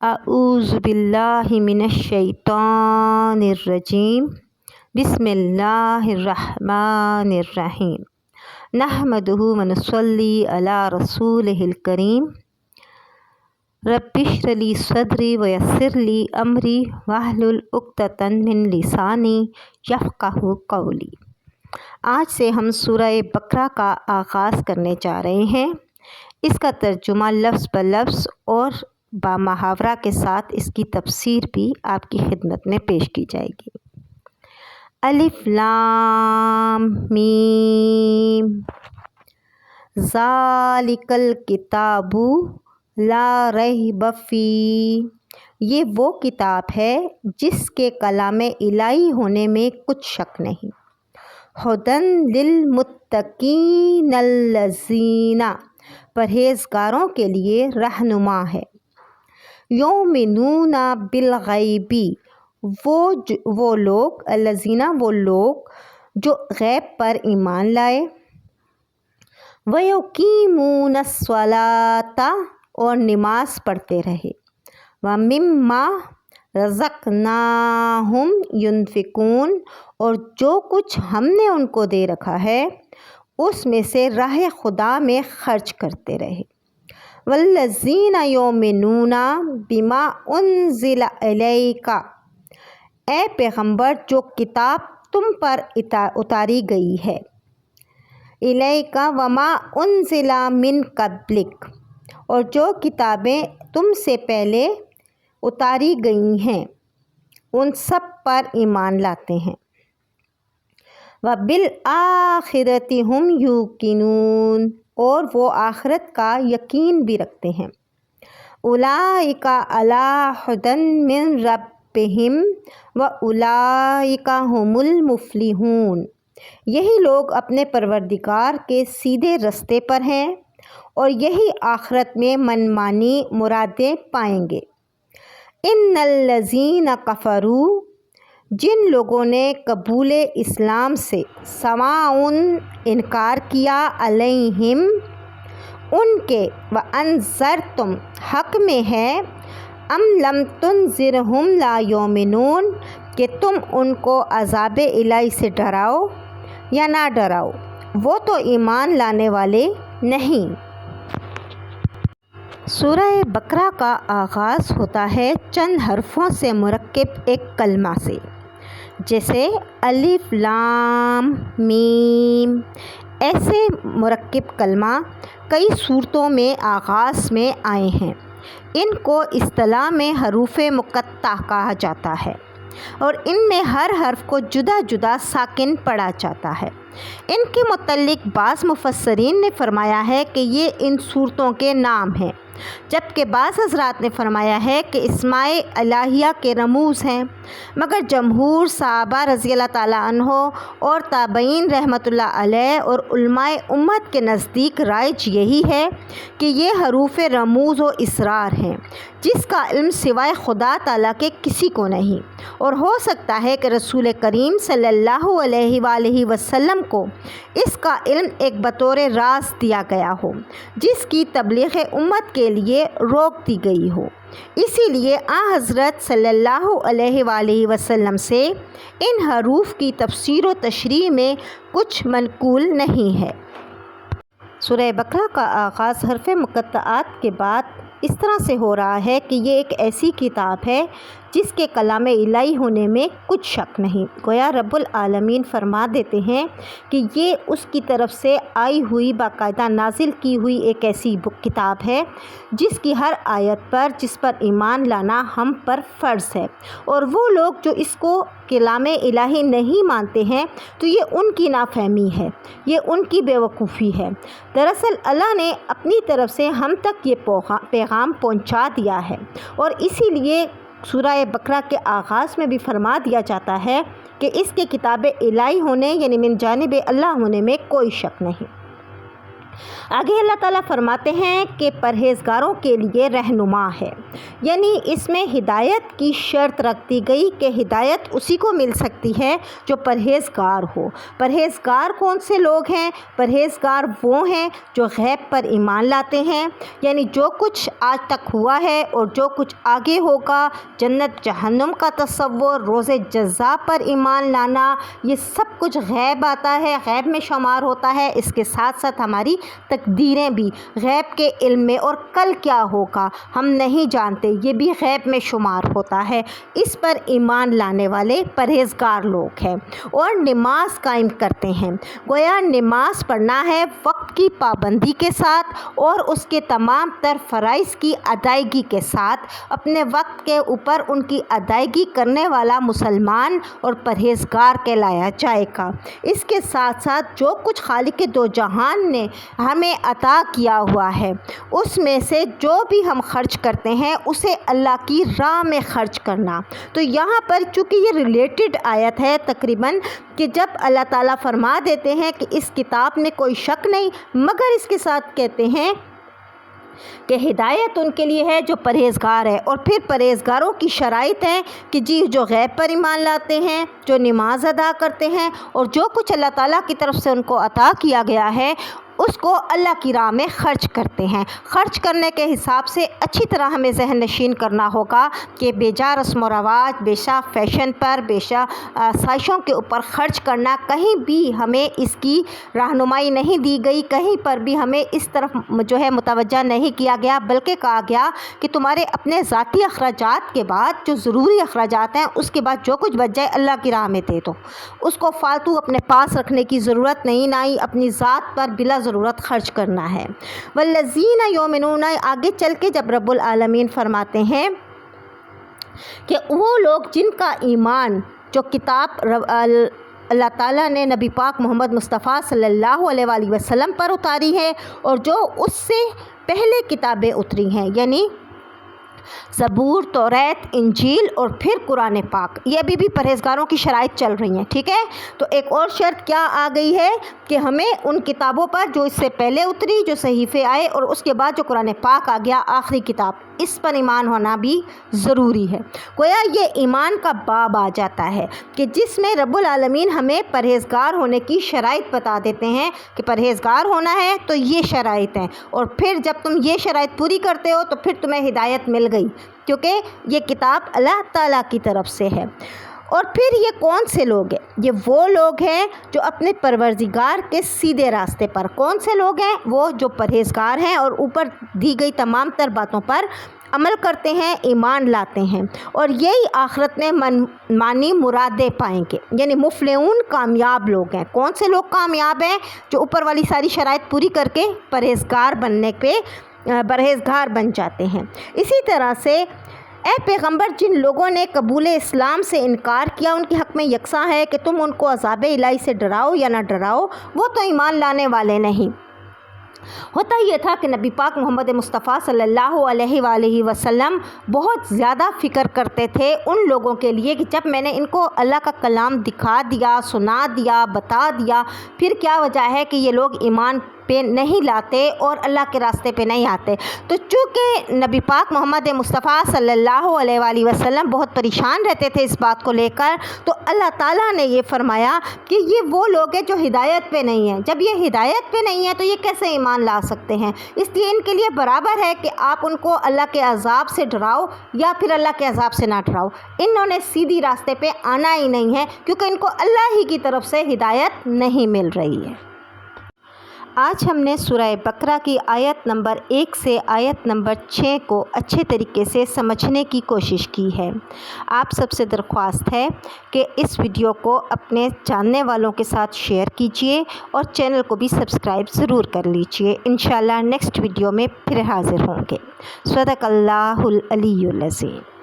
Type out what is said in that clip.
اعوذ باللہ من الشیطان الرجیم بسم اللہ الرحمن الرحیم نحمدہ ونصلی علی رسولہ الکریم رب اشرح لی صدری ویسر لی امری واحلل عقدۃ من لسانی یفقہوا قولی۔ آج سے ہم سورہ بقرہ کا آغاز کرنے جا رہے ہیں۔ اس کا ترجمہ لفظ بلفظ اور با محاورہ کے ساتھ اس کی تفسیر بھی آپ کی خدمت میں پیش کی جائے گی۔ الف لام میم ذالک الکتاب لا ریب فیہ، یہ وہ کتاب ہے جس کے کلام الہی ہونے میں کچھ شک نہیں۔ ھدی للمتقین الذین، پرہیزگاروں کے لیے رہنما ہے۔ یؤمنون بالغیب، وہ لوگ الذین، وہ لوگ جو غیب پر ایمان لائے۔ ویقیمون الصلاۃ، اور نماز پڑھتے رہے۔ ومما رزقناہم ینفقون، اور جو کچھ ہم نے ان کو دے رکھا ہے اس میں سے راہ خدا میں خرچ کرتے رہے۔ والذین یؤمنون بما انزل الیک، اے پیغمبر جو کتاب تم پر اتاری گئی ہے۔ الیک وما انزل من قبلک، اور جو کتابیں تم سے پہلے اتاری گئی ہیں ان سب پر ایمان لاتے ہیں۔ وبالآخرۃ ھم یوقنون، اور وہ آخرت کا یقین بھی رکھتے ہیں۔ اولئک علی ھدی من ربہم واولئک ھم المفلحون، یہی لوگ اپنے پروردگار کے سیدھے رستے پر ہیں اور یہی آخرت میں منمانی مرادیں پائیں گے۔ ان الذین کفروا، جن لوگوں نے قبول اسلام سے سواء انکار کیا علیہم ان کے، وانذرتم حق میں ہے، ام لم تنذرہم لا یؤمنون، کہ تم ان کو عذاب الہی سے ڈراؤ یا نہ ڈراؤ وہ تو ایمان لانے والے نہیں۔ سورہ بقرہ کا آغاز ہوتا ہے چند حرفوں سے مرکب ایک کلمہ سے، جیسے الف لام میم۔ ایسے مرکب کلمہ کئی صورتوں میں آغاز میں آئے ہیں۔ ان کو اصطلاح میں حروف مقطعہ کہا جاتا ہے اور ان میں ہر حرف کو جدا جدا ساکن پڑھا جاتا ہے۔ ان کے متعلق بعض مفسرین نے فرمایا ہے کہ یہ ان صورتوں کے نام ہیں، جبکہ بعض حضرات نے فرمایا ہے کہ اسماء الہیہ کے رموز ہیں، مگر جمہور صحابہ رضی اللہ تعالیٰ عنہ اور تابعین رحمۃ اللہ علیہ اور علماء امت کے نزدیک رائج یہی ہے کہ یہ حروف رموز و اسرار ہیں جس کا علم سوائے خدا تعالیٰ کے کسی کو نہیں، اور ہو سکتا ہے کہ رسول کریم صلی اللہ علیہ وآلہ وسلم کو اس کا علم ایک بطور راز دیا گیا ہو جس کی تبلیغ امت کے لیے روک دی گئی ہو، اسی لیے حضرت صلی اللہ علیہ وآلہ وسلم سے ان حروف کی تفسیر و تشریح میں کچھ منقول نہیں ہے۔ سورہ بقرہ کا آغاز حرف مقطعات کے بعد اس طرح سے ہو رہا ہے کہ یہ ایک ایسی کتاب ہے جس کے کلام الہی ہونے میں کچھ شک نہیں۔ گویا رب العالمین فرما دیتے ہیں کہ یہ اس کی طرف سے آئی ہوئی باقاعدہ نازل کی ہوئی ایک ایسی کتاب ہے جس کی ہر آیت پر، جس پر ایمان لانا ہم پر فرض ہے، اور وہ لوگ جو اس کو کلام الہی نہیں مانتے ہیں تو یہ ان کی نافہمی ہے، یہ ان کی بے وقوفی ہے۔ دراصل اللہ نے اپنی طرف سے ہم تک یہ پیغام پہنچا دیا ہے، اور اسی لیے سورہ بقرہ کے آغاز میں بھی فرما دیا جاتا ہے کہ اس کے کتاب الہی ہونے یعنی من جانب اللہ ہونے میں کوئی شک نہیں۔ آگے اللہ تعالیٰ فرماتے ہیں کہ پرہیزگاروں کے لیے رہنما ہے، یعنی اس میں ہدایت کی شرط رکھ دی گئی کہ ہدایت اسی کو مل سکتی ہے جو پرہیزگار ہو۔ پرہیزگار کون سے لوگ ہیں؟ پرہیزگار وہ ہیں جو غیب پر ایمان لاتے ہیں، یعنی جو کچھ آج تک ہوا ہے اور جو کچھ آگے ہوگا، جنت جہنم کا تصور، روز جزا پر ایمان لانا، یہ سب کچھ غیب آتا ہے، غیب میں شمار ہوتا ہے۔ اس کے ساتھ ساتھ ہماری تقدیریں بھی غیب کے علم میں، اور کل کیا ہوگا ہم نہیں جانتے، یہ بھی غیب میں شمار ہوتا ہے۔ اس پر ایمان لانے والے پرہیزگار لوگ ہیں اور نماز قائم کرتے ہیں۔ گویا نماز پڑھنا ہے وقت کی پابندی کے ساتھ اور اس کے تمام تر فرائض کی ادائیگی کے ساتھ، اپنے وقت کے اوپر ان کی ادائیگی کرنے والا مسلمان اور پرہیزگار کہلایا جائے گا۔ اس کے ساتھ ساتھ جو کچھ خالق دو جہان نے ہمیں عطا کیا ہوا ہے، اس میں سے جو بھی ہم خرچ کرتے ہیں اسے اللہ کی راہ میں خرچ کرنا۔ تو یہاں پر چونکہ یہ ریلیٹڈ آیت ہے تقریباً، کہ جب اللہ تعالیٰ فرما دیتے ہیں کہ اس کتاب میں کوئی شک نہیں، مگر اس کے ساتھ کہتے ہیں کہ ہدایت ان کے لیے ہے جو پرہیزگار ہے، اور پھر پرہیزگاروں کی شرائط ہیں کہ جی جو غیب پر ایمان لاتے ہیں، جو نماز ادا کرتے ہیں، اور جو کچھ اللہ تعالیٰ کی طرف سے ان کو عطا کیا گیا ہے اس کو اللہ کی راہ میں خرچ کرتے ہیں۔ خرچ کرنے کے حساب سے اچھی طرح ہمیں ذہن نشین کرنا ہوگا کہ بے جا رسم و رواج، بے شا فیشن پر، بے شا سائشوں کے اوپر خرچ کرنا، کہیں بھی ہمیں اس کی رہنمائی نہیں دی گئی، کہیں پر بھی ہمیں اس طرف جو ہے متوجہ نہیں کیا گیا، بلکہ کہا گیا کہ تمہارے اپنے ذاتی اخراجات کے بعد جو ضروری اخراجات ہیں اس کے بعد جو کچھ بچ جائے اللہ کی راہ میں دے دو، اس کو فالتو اپنے پاس رکھنے کی ضرورت نہیں، نہ ہی اپنی ذات پر بلا ضرورت خرچ کرنا ہے۔ والذین یؤمنون، آگے چل کے جب رب العالمین فرماتے ہیں کہ وہ لوگ جن کا ایمان جو کتاب اللہ تعالیٰ نے نبی پاک محمد مصطفیٰ صلی اللہ علیہ وآلہ وسلم پر اتاری ہے اور جو اس سے پہلے کتابیں اتری ہیں، یعنی زبور، توریت، انجیل اور پھر قرآن پاک، یہ ابھی بھی پرہیزگاروں کی شرائط چل رہی ہیں، ٹھیک ہے۔ تو ایک اور شرط کیا آ گئی ہے کہ ہمیں ان کتابوں پر جو اس سے پہلے اتری، جو صحیفے آئے، اور اس کے بعد جو قرآن پاک آ گیا آخری کتاب، اس پر ایمان ہونا بھی ضروری ہے۔ گویا یہ ایمان کا باب آ جاتا ہے کہ جس میں رب العالمین ہمیں پرہیزگار ہونے کی شرائط بتا دیتے ہیں کہ پرہیزگار ہونا ہے تو یہ شرائط ہیں، اور پھر جب تم یہ شرائط پوری کرتے ہو تو پھر تمہیں ہدایت مل گئی، کیونکہ یہ کتاب اللہ تعالیٰ کی طرف سے ہے۔ اور پھر یہ کون سے لوگ ہیں؟ یہ وہ لوگ ہیں جو اپنے پروردگار کے سیدھے راستے پر، کون سے لوگ ہیں؟ وہ جو پرہیزگار ہیں اور اوپر دی گئی تمام تر باتوں پر عمل کرتے ہیں، ایمان لاتے ہیں، اور یہی آخرت میں مانی مرادیں پائیں گے، یعنی مفلحون کامیاب لوگ ہیں۔ کون سے لوگ کامیاب ہیں؟ جو اوپر والی ساری شرائط پوری کر کے پرہیزگار بن جاتے ہیں۔ اسی طرح سے اے پیغمبر، جن لوگوں نے قبول اسلام سے انکار کیا ان کے حق میں یکساں ہے کہ تم ان کو عذاب الہی سے ڈراؤ یا نہ ڈراؤ، وہ تو ایمان لانے والے نہیں۔ ہوتا یہ تھا کہ نبی پاک محمد مصطفیٰ صلی اللہ علیہ وآلہ وسلم بہت زیادہ فکر کرتے تھے ان لوگوں کے لیے کہ جب میں نے ان کو اللہ کا کلام دکھا دیا، سنا دیا، بتا دیا، پھر کیا وجہ ہے کہ یہ لوگ ایمان پہ نہیں لاتے اور اللہ کے راستے پہ نہیں آتے۔ تو چونکہ نبی پاک محمد مصطفیٰ صلی اللہ علیہ وآلہ وسلم بہت پریشان رہتے تھے اس بات کو لے کر، تو اللہ تعالیٰ نے یہ فرمایا کہ یہ وہ لوگ ہیں جو ہدایت پہ نہیں ہیں۔ جب یہ ہدایت پہ نہیں ہیں تو یہ کیسے ایمان لا سکتے ہیں؟ اس لیے ان کے لیے برابر ہے کہ آپ ان کو اللہ کے عذاب سے ڈراؤ یا پھر اللہ کے عذاب سے نہ ڈراؤ، انہوں نے سیدھی راستے پہ آنا ہی نہیں ہے، کیونکہ ان کو اللہ ہی کی طرف سے ہدایت نہیں مل رہی ہے۔ آج ہم نے سورہ بقرہ کی آیت نمبر 1 سے آیت نمبر 6 کو اچھے طریقے سے سمجھنے کی کوشش کی ہے۔ آپ سب سے درخواست ہے کہ اس ویڈیو کو اپنے جاننے والوں کے ساتھ شیئر کیجیے اور چینل کو بھی سبسکرائب ضرور کر لیجیے۔ انشاءاللہ نیکسٹ ویڈیو میں پھر حاضر ہوں گے۔ صدق اللہ العلی العظیم۔